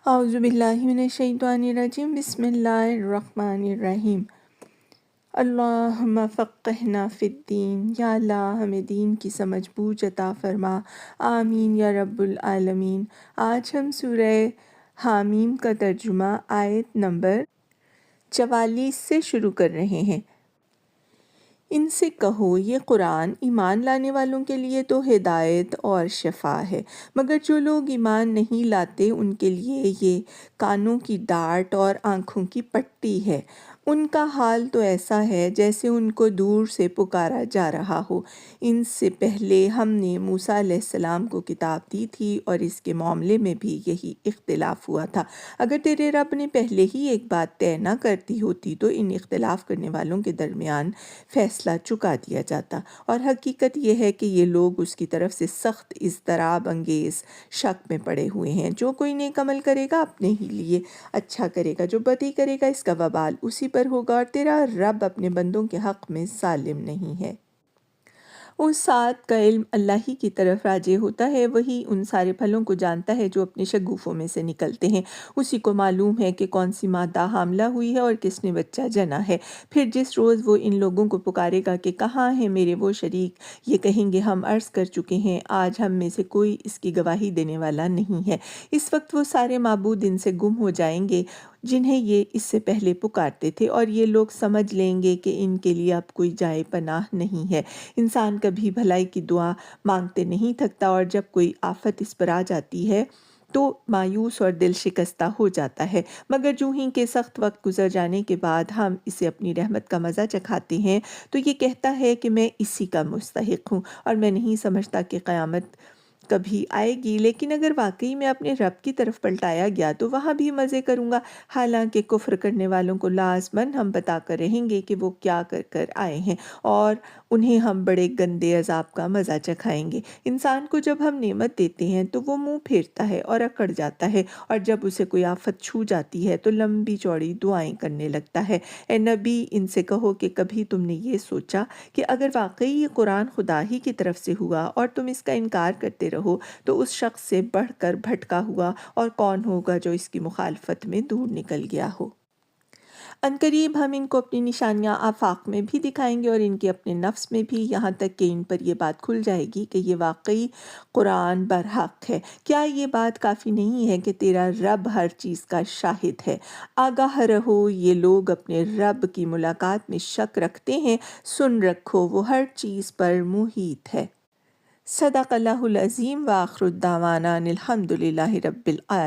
اعوذ باللہ من الشیطان الرجیم، بسم اللہ الرحمن الرحیم۔ اللہم فقہنا فی الدین، یا اللہ ہمیں دین کی سمجھ بوجھ عطا فرما، آمین یا رب العالمین۔ آج ہم سورہ حامیم کا ترجمہ آیت نمبر 44 سے شروع کر رہے ہیں۔ ان سے کہو، یہ قرآن ایمان لانے والوں کے لیے تو ہدایت اور شفا ہے، مگر جو لوگ ایمان نہیں لاتے ان کے لیے یہ کانوں کی ڈاٹ اور آنکھوں کی پٹی ہے۔ ان کا حال تو ایسا ہے جیسے ان کو دور سے پکارا جا رہا ہو۔ ان سے پہلے ہم نے موسیٰ علیہ السلام کو کتاب دی تھی اور اس کے معاملے میں بھی یہی اختلاف ہوا تھا۔ اگر تیرے رب نے پہلے ہی ایک بات طے نہ کرتی ہوتی تو ان اختلاف کرنے والوں کے درمیان فیصلہ چکا دیا جاتا، اور حقیقت یہ ہے کہ یہ لوگ اس کی طرف سے سخت اضطراب انگیز شک میں پڑے ہوئے ہیں۔ جو کوئی نیک عمل کرے گا اپنے ہی لیے اچھا کرے گا، جو بدی کرے گا اس کا وبال اسی پر ہوگا، اور تیرا رب اپنے بندوں کے حق میں ظالم نہیں ہے۔ اس ذات کا علم اللہ ہی کی طرف راجع ہوتا ہے، وہی ان سارے پھلوں کو جانتا ہے جو اپنے شگوفوں میں سے نکلتے ہیں۔ اسی کو معلوم ہے کہ کون سی مادہ حاملہ ہوئی ہے اور کس نے بچہ جنا ہے۔ پھر جس روز وہ ان لوگوں کو پکارے گا کہ کہاں ہیں میرے وہ شریک، یہ کہیں گے ہم عرض کر چکے ہیں، آج ہم میں سے کوئی اس کی گواہی دینے والا نہیں ہے۔ اس وقت وہ سارے معبود ان سے گم ہو جائیں گے جنہیں یہ اس سے پہلے پکارتے تھے، اور یہ لوگ سمجھ لیں گے کہ ان کے لیے اب کوئی جائے پناہ نہیں ہے۔ انسان کبھی بھلائی کی دعا مانگتے نہیں تھکتا، اور جب کوئی آفت اس پر آ جاتی ہے تو مایوس اور دل شکستہ ہو جاتا ہے، مگر جو ہی کہ سخت وقت گزر جانے کے بعد ہم اسے اپنی رحمت کا مزہ چکھاتے ہیں تو یہ کہتا ہے کہ میں اسی کا مستحق ہوں، اور میں نہیں سمجھتا کہ قیامت کبھی آئے گی۔ لیکن اگر واقعی میں اپنے رب کی طرف پلٹایا گیا تو وہاں بھی مزے کروں گا، حالانکہ کفر کرنے والوں کو لازماً ہم بتا کر رہیں گے کہ وہ کیا کر کر آئے ہیں، اور انہیں ہم بڑے گندے عذاب کا مزہ چکھائیں گے۔ انسان کو جب ہم نعمت دیتے ہیں تو وہ منہ پھیرتا ہے اور اکڑ جاتا ہے، اور جب اسے کوئی آفت چھو جاتی ہے تو لمبی چوڑی دعائیں کرنے لگتا ہے۔ اے نبی، ان سے کہو کہ کبھی تم نے یہ سوچا کہ اگر واقعی یہ قرآن خدا ہی کی طرف سے ہوا اور تم اس کا انکار کرتے رہو تو اس شخص سے بڑھ کر بھٹکا ہوا اور کون ہوگا جو اس کی مخالفت میں دور نکل گیا ہو۔ عنقریب ہم ان کو اپنی نشانیاں آفاق میں بھی دکھائیں گے اور ان کے اپنے نفس میں بھی، یہاں تک کہ ان پر یہ بات کھل جائے گی کہ یہ واقعی قرآن برحق ہے۔ کیا یہ بات کافی نہیں ہے کہ تیرا رب ہر چیز کا شاہد ہے؟ آگاہ رہو، یہ لوگ اپنے رب کی ملاقات میں شک رکھتے ہیں، سن رکھو وہ ہر چیز پر محیط ہے۔ صدق اللہ العظیم، وآخر الدعوانا ان الحمد للہ رب العالمین۔